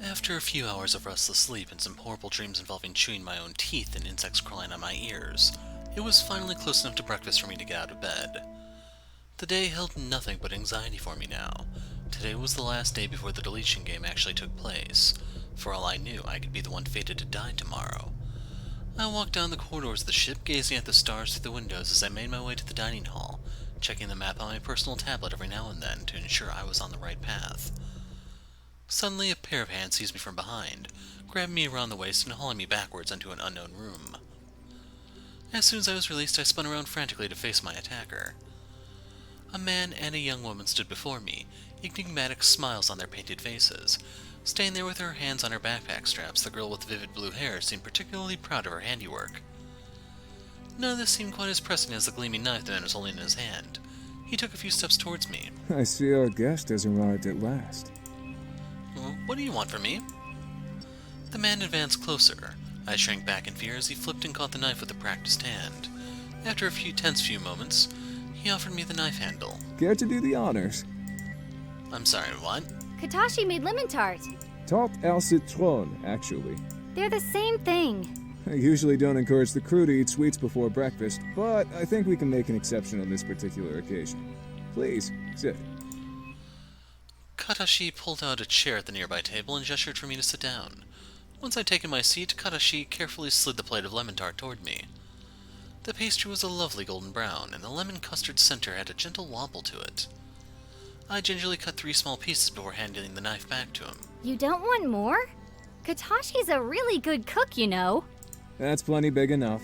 After a few hours of restless sleep and some horrible dreams involving chewing my own teeth and insects crawling on my ears, it was finally close enough to breakfast for me to get out of bed. The day held nothing but anxiety for me now. Today was the last day before the deletion game actually took place. For all I knew, I could be the one fated to die tomorrow. I walked down the corridors of the ship, gazing at the stars through the windows as I made my way to the dining hall, checking the map on my personal tablet every now and then to ensure I was on the right path. Suddenly, a pair of hands seized me from behind, grabbed me around the waist and hauling me backwards into an unknown room. As soon as I was released, I spun around frantically to face my attacker. A man and a young woman stood before me, enigmatic smiles on their painted faces. Staying there with her hands on her backpack straps, the girl with vivid blue hair seemed particularly proud of her handiwork. None of this seemed quite as pressing as the gleaming knife the man was holding in his hand. He took a few steps towards me. I see our guest has arrived at last. What do you want from me? The man advanced closer. I shrank back in fear as he flipped and caught the knife with a practiced hand. After a few moments, he offered me the knife handle. Care to do the honors? I'm sorry, what? Katashi made lemon tart. Tarte au citron, actually. They're the same thing. I usually don't encourage the crew to eat sweets before breakfast, but I think we can make an exception on this particular occasion. Please, sit. Katashi pulled out a chair at the nearby table and gestured for me to sit down. Once I'd taken my seat, Katashi carefully slid the plate of lemon tart toward me. The pastry was a lovely golden brown, and the lemon custard center had a gentle wobble to it. I gingerly cut 3 small pieces before handing the knife back to him. You don't want more? Katashi's a really good cook, you know. That's plenty big enough.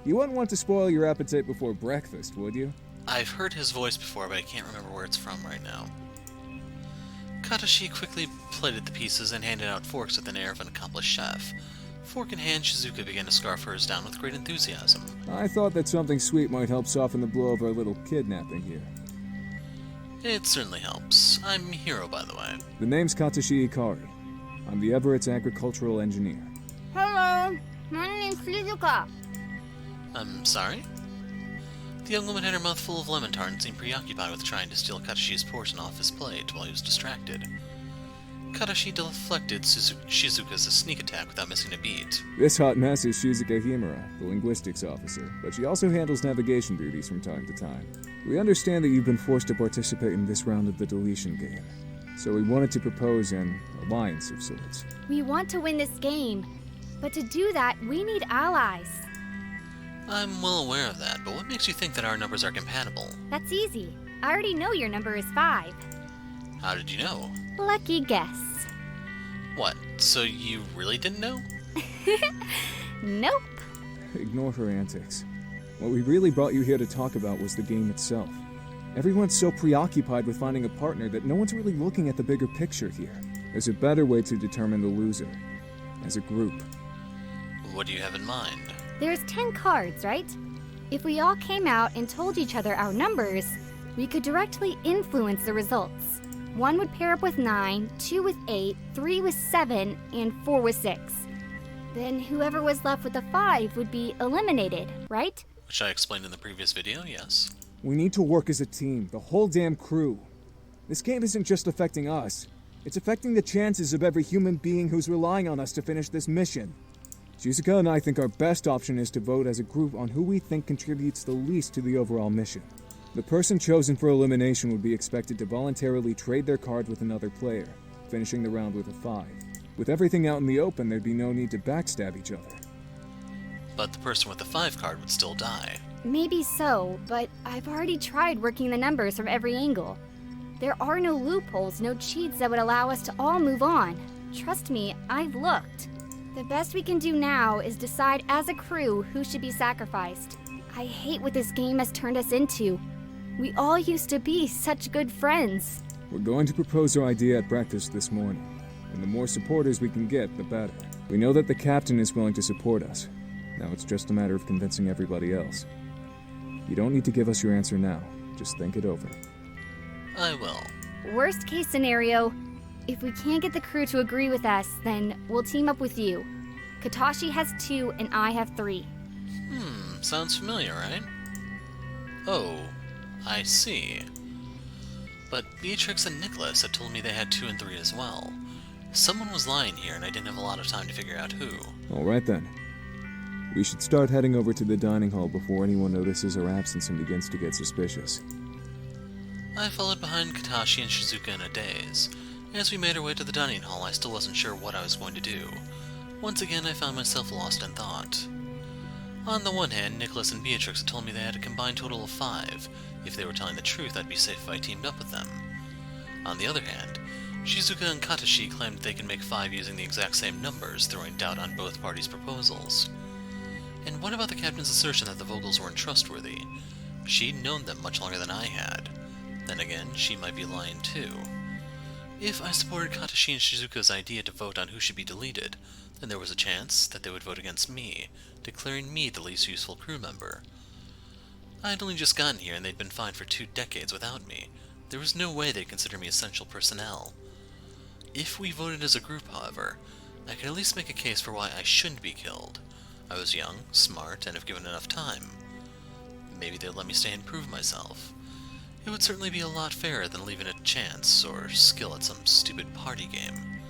You wouldn't want to spoil your appetite before breakfast, would you? I've heard his voice before, but I can't remember where it's from right now. Katashi quickly plated the pieces and handed out forks with an air of an accomplished chef. Fork in hand, Shizuka began to scarf hers down with great enthusiasm. I thought that something sweet might help soften the blow of our little kidnapping here. It certainly helps. I'm Hiro, by the way. The name's Katashi Ikari. I'm the Everett's agricultural engineer. Hello, my name's Shizuka. I'm sorry? The young woman had her mouth full of lemon tart and seemed preoccupied with trying to steal Katashi's portion off his plate while he was distracted. Katashi deflected Shizuka's sneak attack without missing a beat. This hot mess is Shizuka Himura, the linguistics officer, but she also handles navigation duties from time to time. We understand that you've been forced to participate in this round of the deletion game, so we wanted to propose an alliance of sorts. We want to win this game, but to do that, we need allies. I'm well aware of that, but what makes you think that our numbers are compatible? That's easy. I already know your number is 5. How did you know? Lucky guess. What, so you really didn't know? Nope. Ignore her antics. What we really brought you here to talk about was the game itself. Everyone's so preoccupied with finding a partner that no one's really looking at the bigger picture here. There's a better way to determine the loser. As a group. What do you have in mind? There's 10 cards, right? If we all came out and told each other our numbers, we could directly influence the results. 1 would pair up with 9, 2 with 8, 3 with 7, and 4 with 6. Then whoever was left with a 5 would be eliminated, right? Which I explained in the previous video, yes. We need to work as a team, the whole damn crew. This game isn't just affecting us. It's affecting the chances of every human being who's relying on us to finish this mission. Shizuka and I think our best option is to vote as a group on who we think contributes the least to the overall mission. The person chosen for elimination would be expected to voluntarily trade their card with another player, finishing the round with a 5. With everything out in the open, there'd be no need to backstab each other. But the person with the 5 card would still die. Maybe so, but I've already tried working the numbers from every angle. There are no loopholes, no cheats that would allow us to all move on. Trust me, I've looked. The best we can do now is decide as a crew who should be sacrificed. I hate what this game has turned us into. We all used to be such good friends. We're going to propose our idea at breakfast this morning, and the more supporters we can get, the better. We know that the captain is willing to support us. Now it's just a matter of convincing everybody else. You don't need to give us your answer now. Just think it over. I will. Worst case scenario, if we can't get the crew to agree with us, then we'll team up with you. Katashi has 2 and I have 3. Sounds familiar, right? Oh, I see. But Beatrix and Nikolas had told me they had 2 and 3 as well. Someone was lying here, and I didn't have a lot of time to figure out who. Alright then. We should start heading over to the dining hall before anyone notices our absence and begins to get suspicious. I followed behind Katashi and Shizuka in a daze. As we made our way to the dining hall, I still wasn't sure what I was going to do. Once again, I found myself lost in thought. On the one hand, Nikolas and Beatrix had told me they had a combined total of 5. If they were telling the truth, I'd be safe if I teamed up with them. On the other hand, Shizuka and Katashi claimed they can make 5 using the exact same numbers, throwing doubt on both parties' proposals. And what about the captain's assertion that the Vogels weren't trustworthy? She'd known them much longer than I had. Then again, she might be lying too. If I supported Katashi and Shizuka's idea to vote on who should be deleted, then there was a chance that they would vote against me, declaring me the least useful crew member. I had only just gotten here and they'd been fine for 2 decades without me. There was no way they'd consider me essential personnel. If we voted as a group, however, I could at least make a case for why I shouldn't be killed. I was young, smart, and if given enough time, maybe they'd let me stay and prove myself. It would certainly be a lot fairer than leaving it chance or skill at some stupid party game.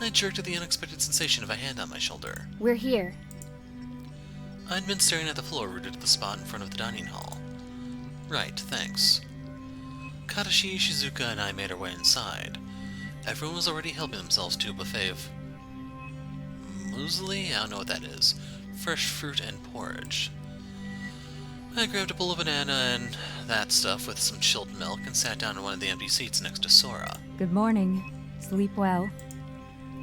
I jerked at the unexpected sensation of a hand on my shoulder. We're here. I'd been staring at the floor rooted to the spot in front of the dining hall. Right, thanks. Katashi, Shizuka, and I made our way inside. Everyone was already helping themselves to a buffet of muesli? I don't know what that is. Fresh fruit and porridge. I grabbed a bowl of banana and that stuff with some chilled milk and sat down on one of the empty seats next to Sora. Good morning. Sleep well.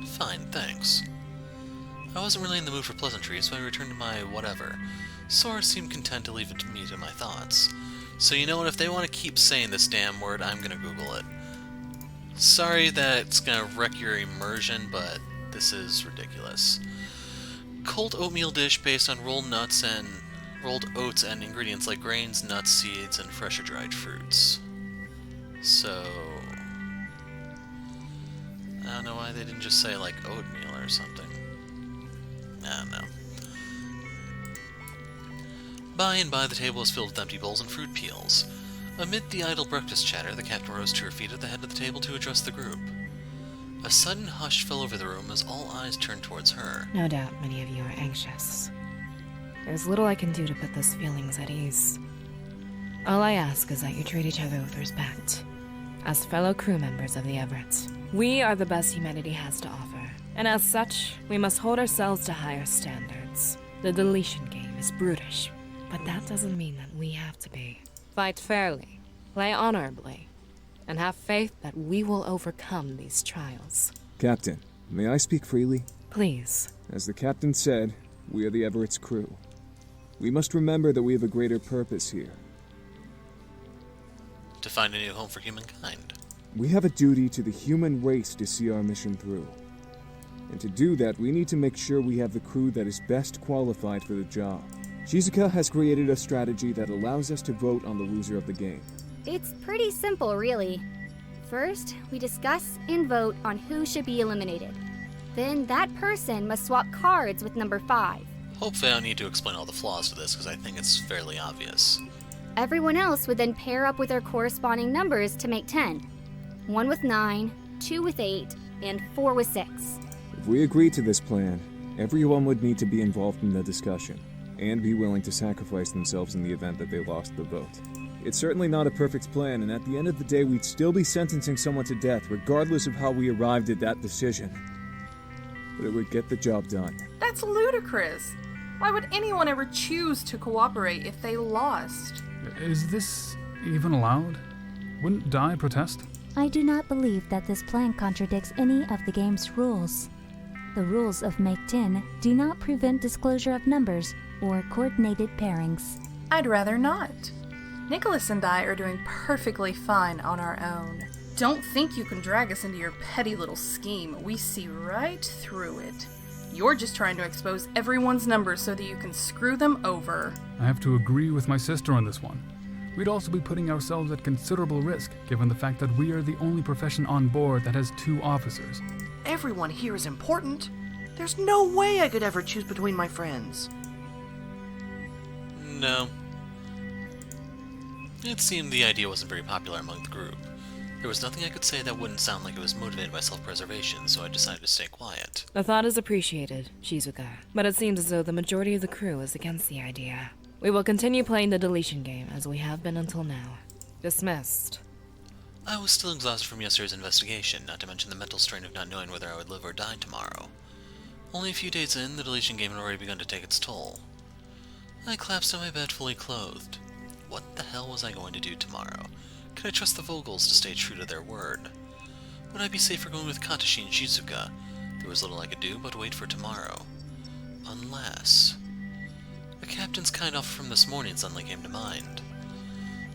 Fine, thanks. I wasn't really in the mood for pleasantries, so I returned to my whatever. Sora seemed content to leave it to me to my thoughts. So you know what, if they want to keep saying this damn word, I'm gonna Google it. Sorry that it's gonna wreck your immersion, but this is ridiculous. Cold oatmeal dish based on rolled oats and ingredients like grains, nuts, seeds, and fresh or dried fruits. So I don't know why they didn't just say like oatmeal or something. I don't know. By and by, the table was filled with empty bowls and fruit peels. Amid the idle breakfast chatter, the captain rose to her feet at the head of the table to address the group. A sudden hush fell over the room as all eyes turned towards her. No doubt many of you are anxious. There's little I can do to put those feelings at ease. All I ask is that you treat each other with respect. As fellow crew members of the Everett, we are the best humanity has to offer. And as such, we must hold ourselves to higher standards. The deletion game is brutish, but that doesn't mean that we have to be. Fight fairly, play honorably, and have faith that we will overcome these trials. Captain, may I speak freely? Please. As the captain said, we are the Everett's crew. We must remember that we have a greater purpose here. To find a new home for humankind. We have a duty to the human race to see our mission through. And to do that, we need to make sure we have the crew that is best qualified for the job. Shizuka has created a strategy that allows us to vote on the loser of the game. It's pretty simple, really. First, we discuss and vote on who should be eliminated. Then that person must swap cards with number 5. Hopefully I don't need to explain all the flaws to this, because I think it's fairly obvious. Everyone else would then pair up with their corresponding numbers to make 10. 1 with 9, 2 with 8, and 4 with 6. If we agree to this plan, everyone would need to be involved in the discussion, and be willing to sacrifice themselves in the event that they lost the vote. It's certainly not a perfect plan, and at the end of the day, we'd still be sentencing someone to death, regardless of how we arrived at that decision. But it would get the job done. That's ludicrous. Why would anyone ever choose to cooperate if they lost? Is this even allowed? Wouldn't Dai protest? I do not believe that this plan contradicts any of the game's rules. The rules of Make 10 do not prevent disclosure of numbers or coordinated pairings. I'd rather not. Nikolas and I are doing perfectly fine on our own. Don't think you can drag us into your petty little scheme. We see right through it. You're just trying to expose everyone's numbers so that you can screw them over. I have to agree with my sister on this one. We'd also be putting ourselves at considerable risk, given the fact that we are the only profession on board that has 2 officers. Everyone here is important. There's no way I could ever choose between my friends. No. It seemed the idea wasn't very popular among the group. There was nothing I could say that wouldn't sound like it was motivated by self-preservation, so I decided to stay quiet. The thought is appreciated, Shizuka, but it seems as though the majority of the crew is against the idea. We will continue playing the deletion game as we have been until now. Dismissed. I was still exhausted from yesterday's investigation, not to mention the mental strain of not knowing whether I would live or die tomorrow. Only a few days in, the deletion game had already begun to take its toll. I collapsed on my bed fully clothed. What the hell was I going to do tomorrow? Could I trust the Vogels to stay true to their word? Would I be safer going with Katashi and Shizuka? There was little I could do but wait for tomorrow. Unless... The captain's kind offer from this morning suddenly came to mind.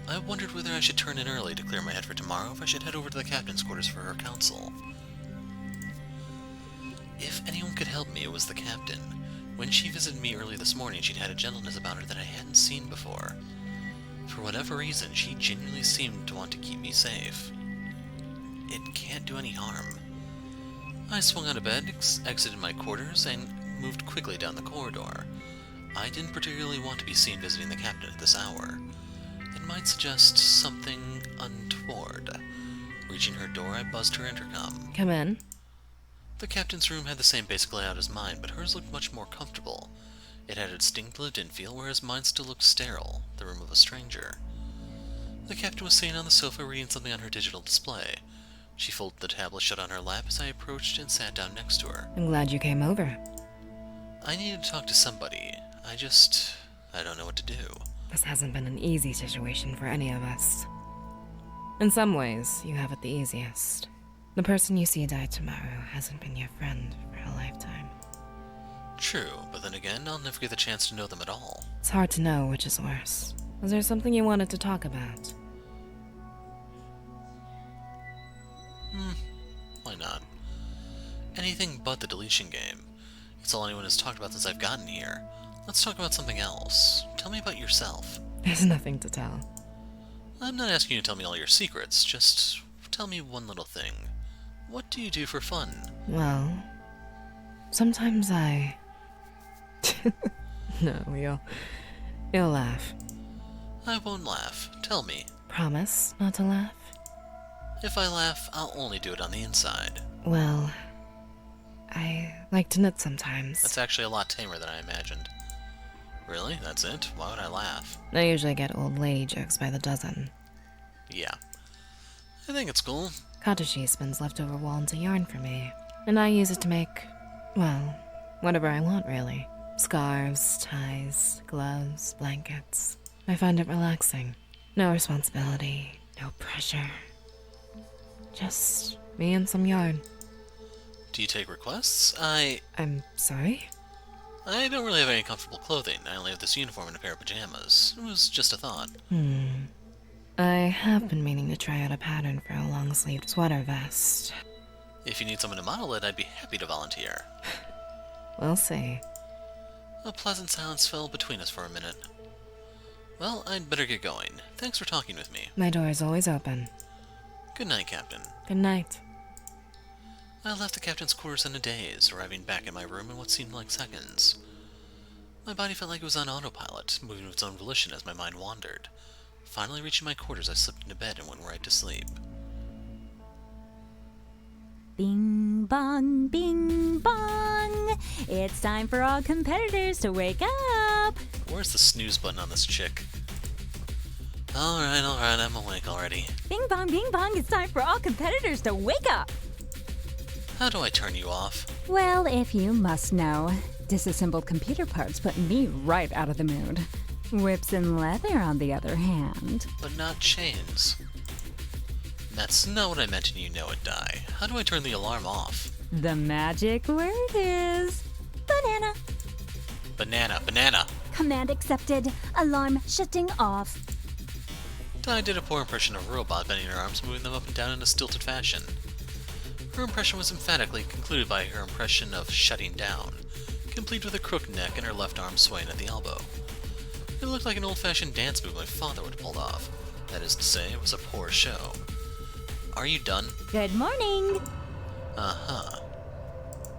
I wondered whether I should turn in early to clear my head for tomorrow, or if I should head over to the captain's quarters for her counsel. If anyone could help me, it was the captain. When she visited me early this morning, she'd had a gentleness about her that I hadn't seen before. For whatever reason, she genuinely seemed to want to keep me safe. It can't do any harm. I swung out of bed, exited my quarters, and moved quickly down the corridor. I didn't particularly want to be seen visiting the captain at this hour. It might suggest something untoward. Reaching her door, I buzzed her intercom. Come in. The captain's room had the same basic layout as mine, but hers looked much more comfortable. It had a distinct lived-in feel, whereas mine still looked sterile, the room of a stranger. The captain was sitting on the sofa reading something on her digital display. She folded the tablet shut on her lap as I approached and sat down next to her. I'm glad you came over. I needed to talk to somebody. I don't know what to do. This hasn't been an easy situation for any of us. In some ways, you have it the easiest. The person you see die tomorrow hasn't been your friend for a lifetime. True, but then again, I'll never get the chance to know them at all. It's hard to know which is worse. Was there something you wanted to talk about? Why not? Anything but the deletion game. It's all anyone has talked about since I've gotten here. Let's talk about something else. Tell me about yourself. There's nothing to tell. I'm not asking you to tell me all your secrets, just tell me one little thing. What do you do for fun? Well, sometimes I... No, you'll laugh. I won't laugh. Tell me. Promise not to laugh? If I laugh, I'll only do it on the inside. Well, I like to knit sometimes. That's actually a lot tamer than I imagined. Really? That's it? Why would I laugh? I usually get old lady jokes by the dozen. Yeah. I think it's cool. Katashi spins leftover wool into yarn for me, and I use it to make, well, whatever I want, really. Scarves, ties, gloves, blankets. I find it relaxing. No responsibility, no pressure. Just me and some yarn. Do you take requests? I'm sorry? I don't really have any comfortable clothing. I only have this uniform and a pair of pajamas. It was just a thought. I have been meaning to try out a pattern for a long-sleeved sweater vest. If you need someone to model it, I'd be happy to volunteer. We'll see. A pleasant silence fell between us for a minute. Well, I'd better get going. Thanks for talking with me. My door is always open. Good night, Captain. Good night. I left the captain's quarters in a daze, arriving back at my room in what seemed like seconds. My body felt like it was on autopilot, moving of its own volition as my mind wandered. Finally reaching my quarters, I slipped into bed and went right to sleep. Bing bong, bing bong. It's time for all competitors to wake up. Where's the snooze button on this chick? Alright, I'm awake already. Bing bong, it's time for all competitors to wake up. How do I turn you off? Well, if you must know, disassembled computer parts put me right out of the mood. Whips and leather, on the other hand. But not chains. That's not what I meant, and you know it, Di. How do I turn the alarm off? The magic word is banana. Banana. Command accepted. Alarm shutting off. Di did a poor impression of a robot, bending her arms, moving them up and down in a stilted fashion. Her impression was emphatically concluded by her impression of shutting down, complete with a crooked neck and her left arm swaying at the elbow. It looked like an old-fashioned dance move my father would have pulled off. That is to say, it was a poor show. Are you done? Good morning. Uh-huh.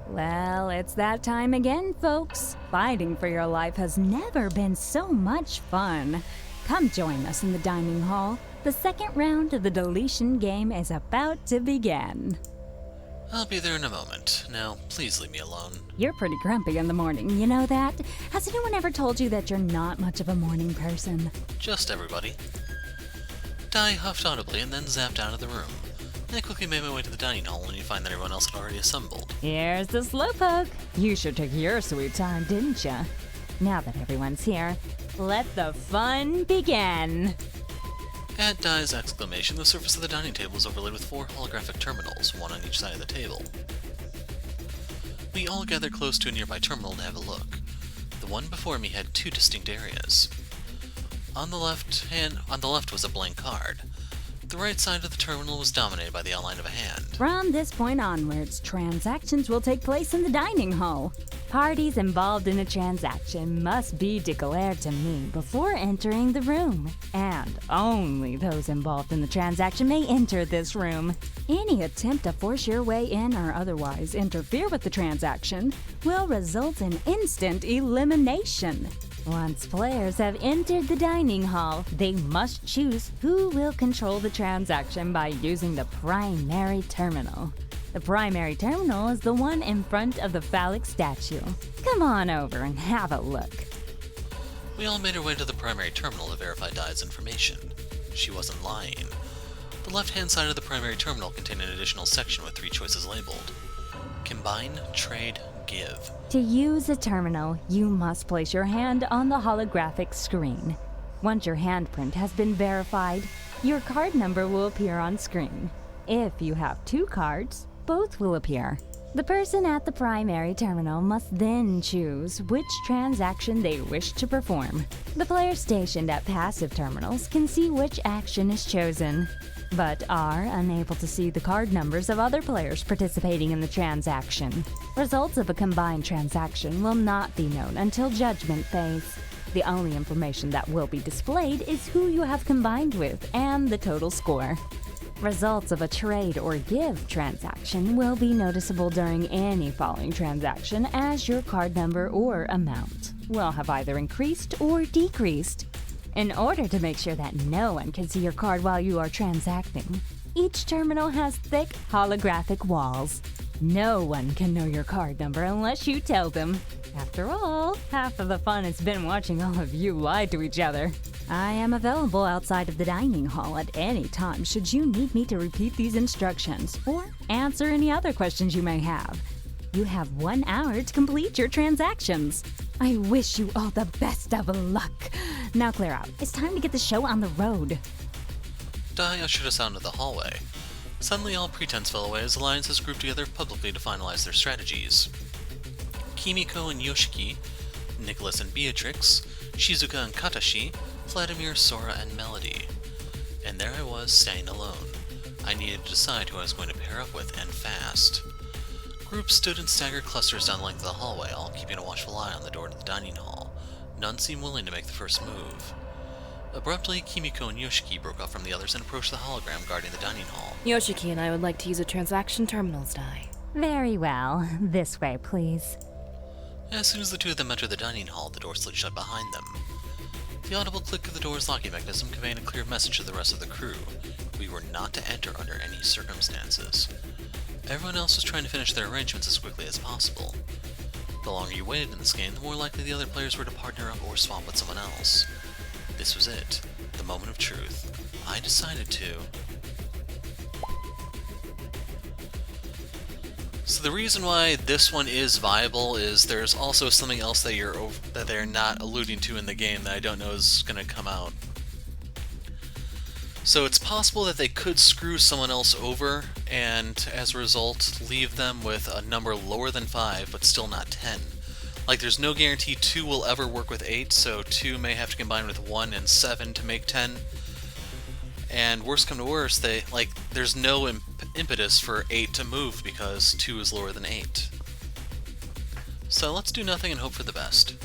Well, it's that time again, folks. Fighting for your life has never been so much fun. Come join us in the dining hall. The second round of the deletion game is about to begin. I'll be there in a moment. Now, please leave me alone. You're pretty grumpy in the morning, you know that? Has anyone ever told you that you're not much of a morning person? Just everybody. Dai huffed audibly and then zapped out of the room. I quickly made my way to the dining hall only to find that everyone else had already assembled. Here's the slowpoke. You sure took your sweet time, didn't ya? Now that everyone's here, let the fun begin. At Dai's exclamation, the surface of the dining table was overlaid with 4 holographic terminals, one on each side of the table. We all gathered close to a nearby terminal to have a look. The one before me had 2 distinct areas. On the left was a blank card. The right side of the terminal was dominated by the outline of a hand. From this point onwards, transactions will take place in the dining hall. Parties involved in a transaction must be declared to me before entering the room, and only those involved in the transaction may enter this room. Any attempt to force your way in or otherwise interfere with the transaction will result in instant elimination. Once players have entered the dining hall, they must choose who will control the transaction by using the primary terminal. The primary terminal is the one in front of the phallic statue. Come on over and have a look. We all made our way to the primary terminal to verify Dai's information. She wasn't lying. The left-hand side of the primary terminal contained an additional section with 3 choices labeled. Combine, Trade, Give. To use a terminal, you must place your hand on the holographic screen. Once your handprint has been verified, your card number will appear on screen. If you have 2 cards, both will appear. The person at the primary terminal must then choose which transaction they wish to perform. The players stationed at passive terminals can see which action is chosen, but are unable to see the card numbers of other players participating in the transaction. Results of a combined transaction will not be known until judgment phase. The only information that will be displayed is who you have combined with and the total score. Results of a trade or give transaction will be noticeable during any following transaction as your card number or amount will have either increased or decreased. In order to make sure that no one can see your card while you are transacting, each terminal has thick holographic walls. No one can know your card number unless you tell them. After all, half of the fun has been watching all of you lie to each other. I am available outside of the dining hall at any time should you need me to repeat these instructions or answer any other questions you may have. You have 1 hour to complete your transactions. I wish you all the best of luck. Now clear out. It's time to get the show on the road. Dai ushered us out into the hallway. Suddenly all pretense fell away as alliances grouped together publicly to finalize their strategies. Kimiko and Yoshiki, Nikolas and Beatrix, Shizuka and Katashi, Vladimir, Sora, and Melody. And there I was, standing alone. I needed to decide who I was going to pair up with, and fast. Groups stood in staggered clusters down the length of the hallway, all keeping a watchful eye on the door to the dining hall. None seemed willing to make the first move. Abruptly, Kimiko and Yoshiki broke off from the others and approached the hologram guarding the dining hall. Yoshiki and I would like to use a transaction terminals die. Very well. This way, please. As soon as the 2 of them entered the dining hall, the door slid shut behind them. The audible click of the door's locking mechanism conveyed a clear message to the rest of the crew. We were not to enter under any circumstances. Everyone else was trying to finish their arrangements as quickly as possible. The longer you waited in this game, the more likely the other players were to partner up or swap with someone else. This was it, the moment of truth. I decided to... So the reason why this one is viable is there's also something else that they're not alluding to in the game that I don't know is going to come out. So it's possible that they could screw someone else over and as a result leave them with a number lower than 5 but still not 10. Like there's no guarantee 2 will ever work with 8, so 2 may have to combine with 1 and 7 to make 10. And worst come to worst, there's no impetus for 8 to move because 2 is lower than 8. So let's do nothing and hope for the best.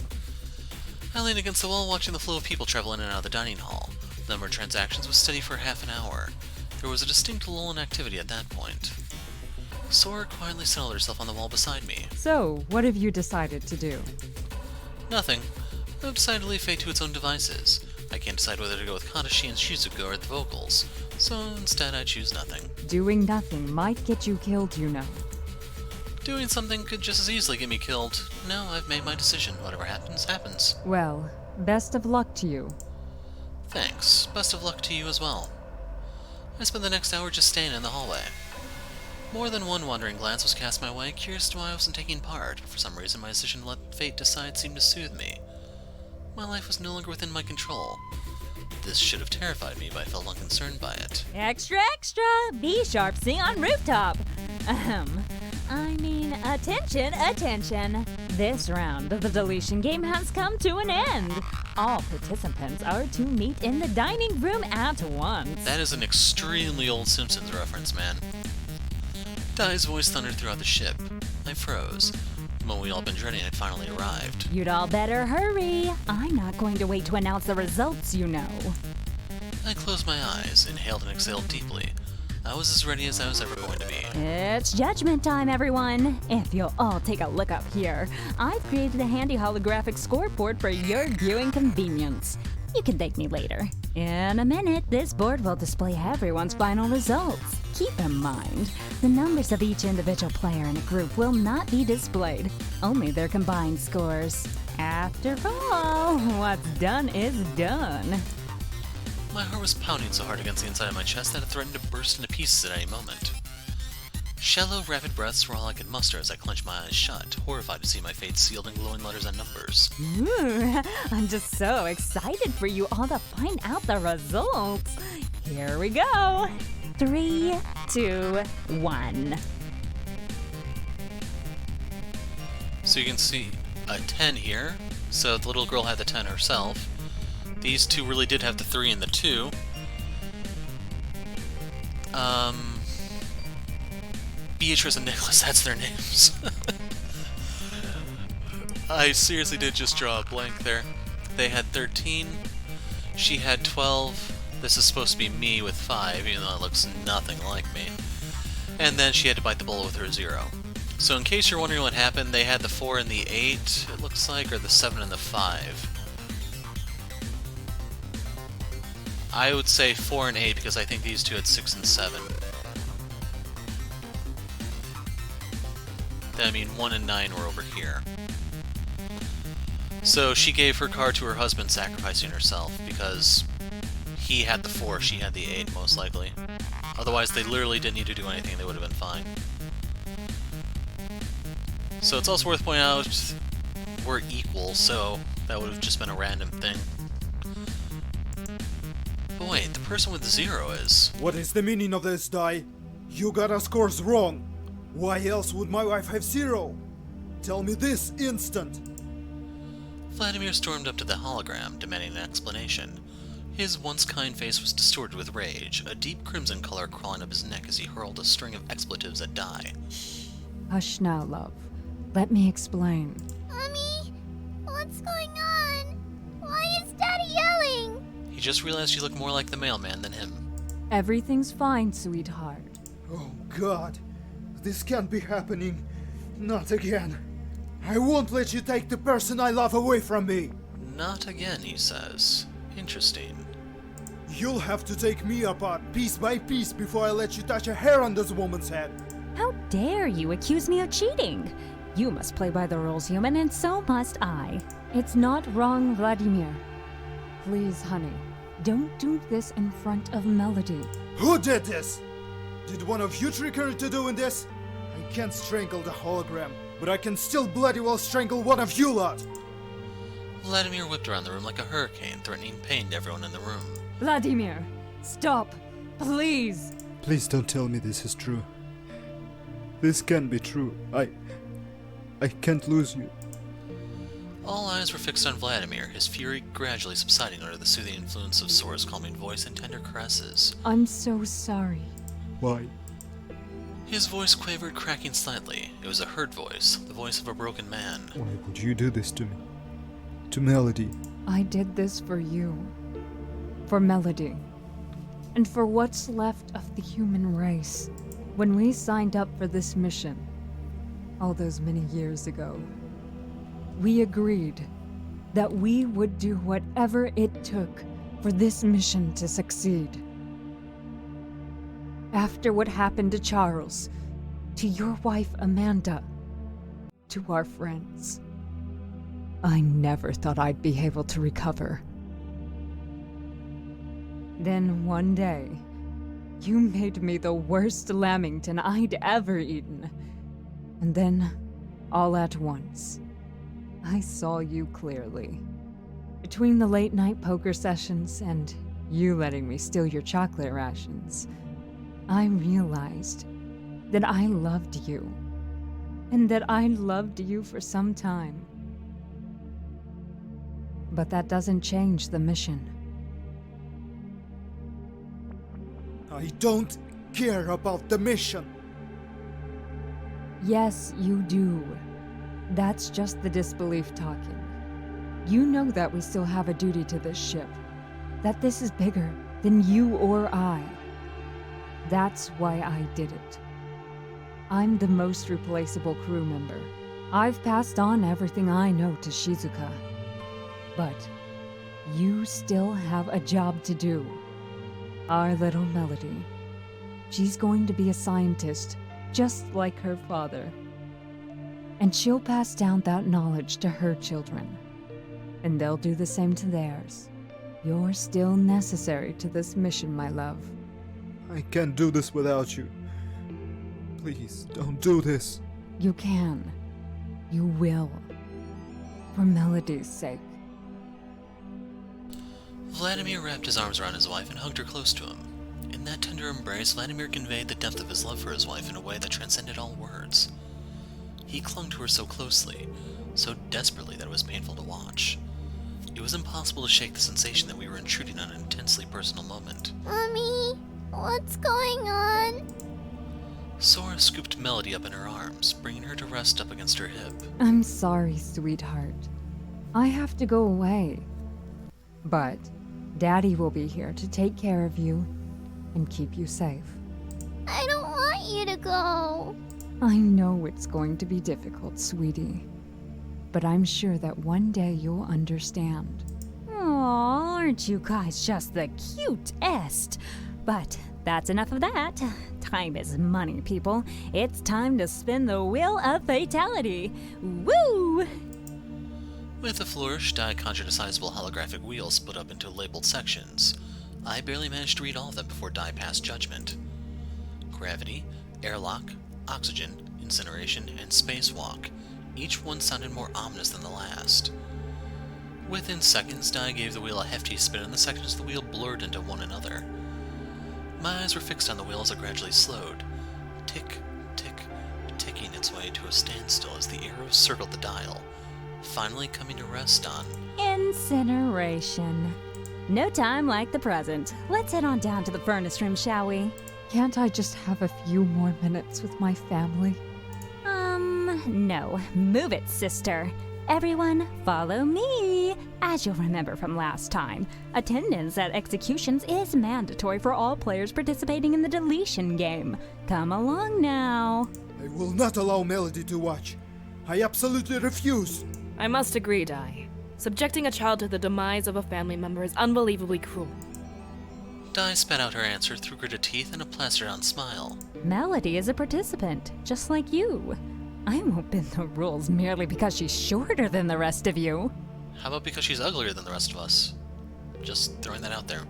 I leaned against the wall watching the flow of people travel in and out of the dining hall. The number of transactions was steady for half an hour. There was a distinct lull in activity at that point. Sora quietly settled herself on the wall beside me. So, what have you decided to do? Nothing. I've decided to leave fate to its own devices. I can't decide whether to go with Katashi and Shizuka or the vocals, so instead I choose nothing. Doing nothing might get you killed, you know. Doing something could just as easily get me killed. No, I've made my decision. Whatever happens, happens. Well, best of luck to you. Thanks. Best of luck to you as well. I spent the next hour just staying in the hallway. More than one wandering glance was cast my way, curious to why I wasn't taking part, but for some reason my decision to let fate decide seemed to soothe me. My life was no longer within my control. This should have terrified me, but I felt unconcerned by it. Extra, extra! Be sharp, sing on rooftop! Attention, attention! This round of the deletion game has come to an end. All participants are to meet in the dining room at once. That is an extremely old Simpsons reference, man. Dai's voice thundered throughout the ship. I froze. The moment we'd all been dreading had finally arrived. You'd all better hurry. I'm not going to wait to announce the results, you know. I closed my eyes, inhaled and exhaled deeply. I was as ready as I was ever going to be. It's judgment time, everyone. If you'll all take a look up here, I've created a handy holographic scoreboard for your viewing convenience. You can thank me later. In a minute, this board will display everyone's final results. Keep in mind, the numbers of each individual player in a group will not be displayed, only their combined scores. After all, what's done is done. My heart was pounding so hard against the inside of my chest that it threatened to burst into pieces at any moment. Shallow, rapid breaths were all I could muster as I clenched my eyes shut, horrified to see my fate sealed in glowing letters and numbers. I'm just so excited for you all to find out the results. Here we go. 3, 2, 1. So you can see a 10 here, so the little girl had the 10 herself. These two really did have the 3 and the 2. Beatrix and Nikolas, that's their names. I seriously did just draw a blank there. They had 13, she had 12, this is supposed to be me with 5, even though it looks nothing like me. And then she had to bite the bullet with her 0. So in case you're wondering what happened, they had the 4 and the 8, it looks like, or the 7 and the 5. I would say 4 and 8 because I think these two had 6 and 7. I mean, 1 and 9 were over here. So she gave her card to her husband, sacrificing herself, because he had the 4, she had the 8, most likely. Otherwise, they literally didn't need to do anything, they would have been fine. So it's also worth pointing out, we're equal, so that would have just been a random thing. But wait, the person with 0 is... What is the meaning of this, Dai? You got our scores wrong. Why else would my wife have 0? Tell me this instant. Vladimir stormed up to the hologram, demanding an explanation. His once kind face was distorted with rage, a deep crimson color crawling up his neck as he hurled a string of expletives at Dai. Hush now, love. Let me explain. Mommy, what's going on? Why is Daddy yelling? He just realized she looked more like the mailman than him. Everything's fine, sweetheart. Oh God, this can't be happening. Not again. I won't let you take the person I love away from me. Not again, he says. Interesting. You'll have to take me apart piece by piece before I let you touch a hair on this woman's head. How dare you accuse me of cheating? You must play by the rules, human, and so must I. It's not wrong, Vladimir. Please, honey, don't do this in front of Melody. Who did this? Did one of you trick her into doing this? I can't strangle the hologram, but I can still bloody well strangle one of you lot. Vladimir whipped around the room like a hurricane, threatening pain to everyone in the room. Vladimir, stop, please. Please don't tell me this is true. This can't be true. I can't lose you. All eyes were fixed on Vladimir, his fury gradually subsiding under the soothing influence of Sora's calming voice and tender caresses. I'm so sorry. Why? His voice quavered, cracking slightly. It was a hurt voice, the voice of a broken man. Why would you do this to me? To Melody? I did this for you. For Melody. And for what's left of the human race. When we signed up for this mission, all those many years ago, we agreed that we would do whatever it took for this mission to succeed. After what happened to Charles, to your wife Amanda, to our friends, I never thought I'd be able to recover. Then one day, you made me the worst lamington I'd ever eaten. And then, all at once, I saw you clearly. Between the late-night poker sessions and you letting me steal your chocolate rations, I realized that I loved you, and that I loved you for some time. But that doesn't change the mission. I don't care about the mission. Yes, you do. That's just the disbelief talking. You know that we still have a duty to this ship, that this is bigger than you or I. That's why I did it. I'm the most replaceable crew member. I've passed on everything I know to Shizuka. But you still have a job to do. Our little Melody. She's going to be a scientist, just like her father. And she'll pass down that knowledge to her children. And they'll do the same to theirs. You're still necessary to this mission, my love. I can't do this without you. Please, don't do this. You can. You will. For Melody's sake. Vladimir wrapped his arms around his wife and hugged her close to him. In that tender embrace, Vladimir conveyed the depth of his love for his wife in a way that transcended all words. He clung to her so closely, so desperately that it was painful to watch. It was impossible to shake the sensation that we were intruding on an intensely personal moment. Mommy, what's going on? Sora scooped Melody up in her arms, bringing her to rest up against her hip. I'm sorry, sweetheart. I have to go away. But Daddy will be here to take care of you and keep you safe. I don't want you to go. I know it's going to be difficult, sweetie. But I'm sure that one day you'll understand. Aw, aren't you guys just the cutest? But that's enough of that. Time is money, people. It's time to spin the wheel of fatality. Woo! With a flourish, Dai conjured a sizable holographic wheel split up into labeled sections. I barely managed to read all of them before Dai passed judgment. Gravity, airlock, oxygen, incineration, and spacewalk. Each one sounded more ominous than the last. Within seconds, Dai gave the wheel a hefty spin, and the sections of the wheel blurred into one another. My eyes were fixed on the wheel as it gradually slowed. Tick, tick, ticking its way to a standstill as the arrows circled the dial, finally coming to rest on Incineration. No time like the present. Let's head on down to the furnace room, shall we? Can't I just have a few more minutes with my family? No. Move it, sister. Everyone, follow me. As you'll remember from last time, attendance at executions is mandatory for all players participating in the deletion game. Come along now. I will not allow Melody to watch. I absolutely refuse. I must agree, Dai. Subjecting a child to the demise of a family member is unbelievably cruel. Dai spat out her answer through gritted teeth and a plastered-on smile. Melody is a participant, just like you. I won't bend the rules merely because she's shorter than the rest of you. How about because she's uglier than the rest of us? Just throwing that out there.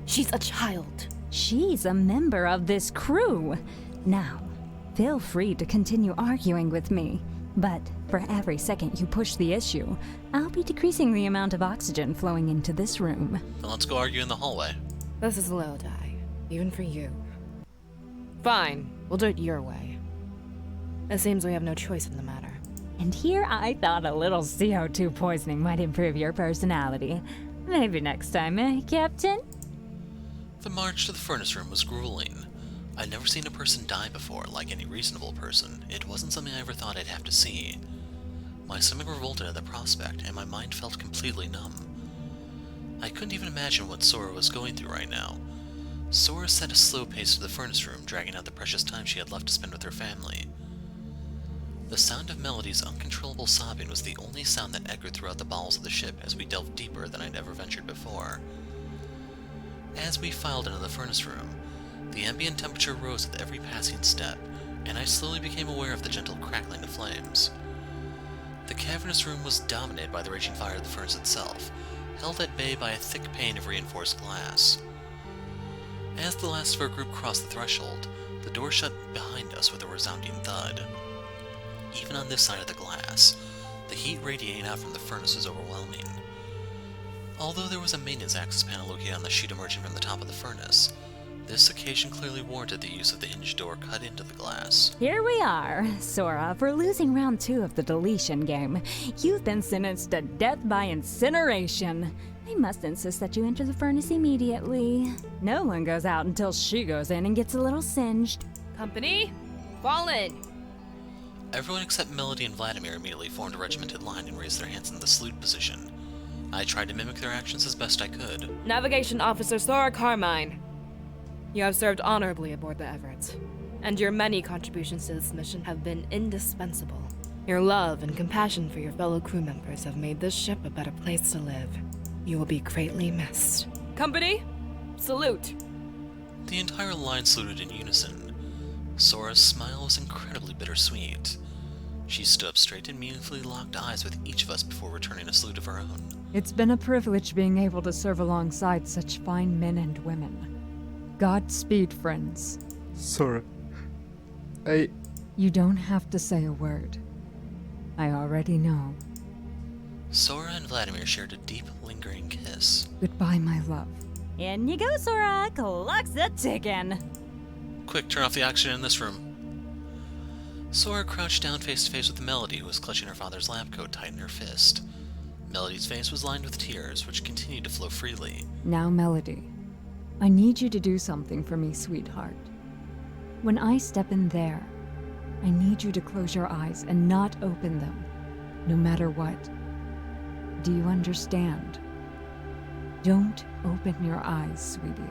She's a child. She's a member of this crew. Now, feel free to continue arguing with me. But for every second you push the issue, I'll be decreasing the amount of oxygen flowing into this room. Then let's go argue in the hallway. This is low, Dai. Even for you. Fine. We'll do it your way. It seems we have no choice in the matter. And here I thought a little CO2 poisoning might improve your personality. Maybe next time, eh, Captain? The march to the furnace room was grueling. I'd never seen a person die before, like any reasonable person. It wasn't something I ever thought I'd have to see. My stomach revolted at the prospect, and my mind felt completely numb. I couldn't even imagine what Sora was going through right now. Sora set a slow pace to the furnace room, dragging out the precious time she had left to spend with her family. The sound of Melody's uncontrollable sobbing was the only sound that echoed throughout the bowels of the ship as we delved deeper than I'd ever ventured before. As we filed into the furnace room, the ambient temperature rose with every passing step, and I slowly became aware of the gentle crackling of flames. The cavernous room was dominated by the raging fire of the furnace itself, held at bay by a thick pane of reinforced glass. As the last of our group crossed the threshold, the door shut behind us with a resounding thud. Even on this side of the glass, the heat radiating out from the furnace was overwhelming. Although there was a maintenance access panel located on the chute emerging from the top of the furnace, this occasion clearly warranted the use of the hinged door cut into the glass. Here we are. Sora, for losing round 2 of the deletion game, you've been sentenced to death by incineration. I must insist that you enter the furnace immediately. No one goes out until she goes in and gets a little singed. Company, fall in. Everyone except Melody and Vladimir immediately formed a regimented line and raised their hands in the salute position. I tried to mimic their actions as best I could. Navigation Officer Sora Carmine. You have served honorably aboard the Everett, and your many contributions to this mission have been indispensable. Your love and compassion for your fellow crew members have made this ship a better place to live. You will be greatly missed. Company, salute! The entire line saluted in unison. Sora's smile was incredibly bittersweet. She stood up straight and meaningfully locked eyes with each of us before returning a salute of her own. It's been a privilege being able to serve alongside such fine men and women. Godspeed, friends. Sora, You don't have to say a word. I already know. Sora and Vladimir shared a deep, lingering kiss. Goodbye, my love. In you go, Sora. Clock's a-ticking. Quick, turn off the oxygen in this room. Sora crouched down face to face with Melody, who was clutching her father's lab coat tight in her fist. Melody's face was lined with tears, which continued to flow freely. Now, Melody, I need you to do something for me, sweetheart. When I step in there, I need you to close your eyes and not open them, no matter what. Do you understand? Don't open your eyes, sweetie.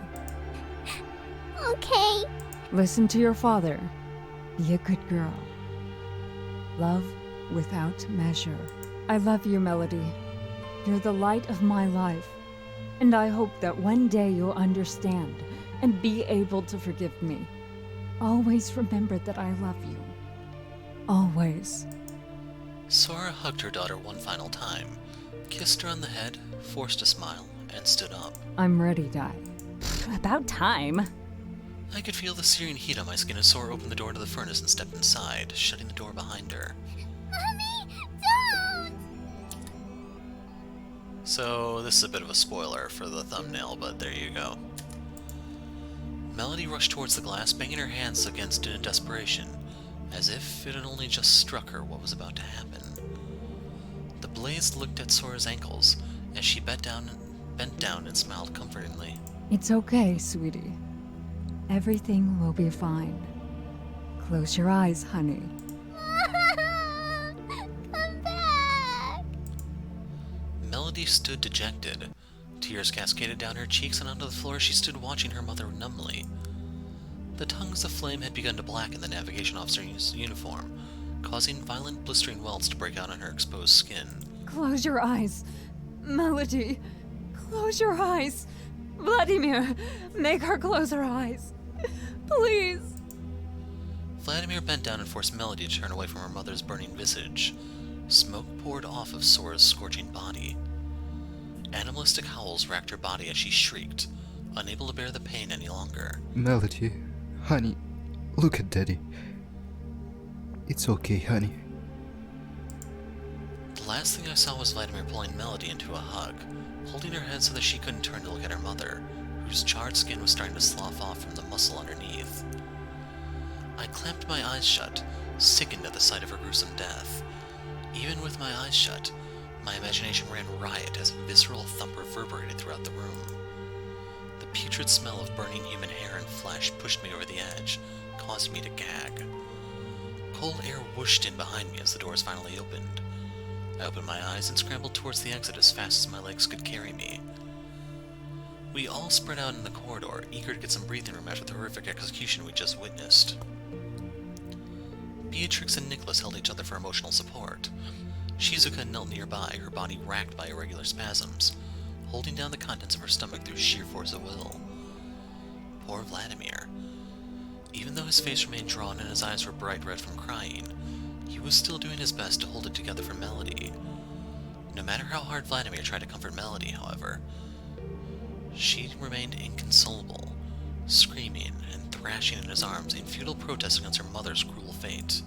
Okay. Listen to your father. Be a good girl. Love without measure. I love you, Melody. You're the light of my life. And I hope that one day you'll understand and be able to forgive me. Always remember that I love you. Always. Sora hugged her daughter one final time, kissed her on the head, forced a smile, and stood up. I'm ready, Dai. About time. I could feel the searing heat on my skin as Sora opened the door to the furnace and stepped inside, shutting the door behind her. Mommy, don't! So, this is a bit of a spoiler for the thumbnail, but there you go. Melody rushed towards the glass, banging her hands against it in desperation, as if it had only just struck her what was about to happen. The blaze looked at Sora's ankles as she bent down and smiled comfortingly. It's okay, sweetie. Everything will be fine. Close your eyes, honey. Come back! Melody stood dejected. Tears cascaded down her cheeks, and onto the floor she stood watching her mother numbly. The tongues of flame had begun to blacken the navigation officer's uniform, causing violent blistering welts to break out on her exposed skin. Close your eyes. Melody, close your eyes. Vladimir, make her close her eyes. Please. Vladimir bent down and forced Melody to turn away from her mother's burning visage. Smoke poured off of Sora's scorching body. Animalistic howls racked her body as she shrieked, unable to bear the pain any longer. Melody, honey, look at Daddy. It's okay, honey. The last thing I saw was Vladimir pulling Melody into a hug, holding her head so that she couldn't turn to look at her mother, whose charred skin was starting to slough off from the muscle underneath. I clamped my eyes shut, sickened at the sight of her gruesome death. Even with my eyes shut, my imagination ran riot as a visceral thump reverberated throughout the room. The putrid smell of burning human hair and flesh pushed me over the edge, causing me to gag. Cold air whooshed in behind me as the doors finally opened. I opened my eyes and scrambled towards the exit as fast as my legs could carry me. We all spread out in the corridor, eager to get some breathing room after the horrific execution we just witnessed. Beatrix and Nikolas held each other for emotional support. Shizuka knelt nearby, her body racked by irregular spasms, holding down the contents of her stomach through sheer force of will. poor Vladimir. Even though his face remained drawn and his eyes were bright red from crying, he was still doing his best to hold it together for Melody. No matter how hard Vladimir tried to comfort Melody, however, she remained inconsolable, screaming and thrashing in his arms in futile protest against her mother's cruel fate.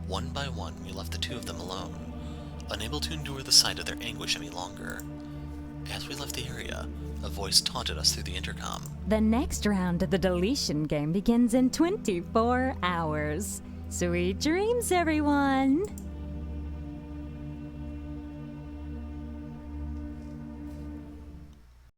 One by one, we left the two of them alone, unable to endure the sight of their anguish any longer. As we left the area, a voice taunted us through the intercom. The next round of the deletion game begins in 24 hours. Sweet dreams, everyone!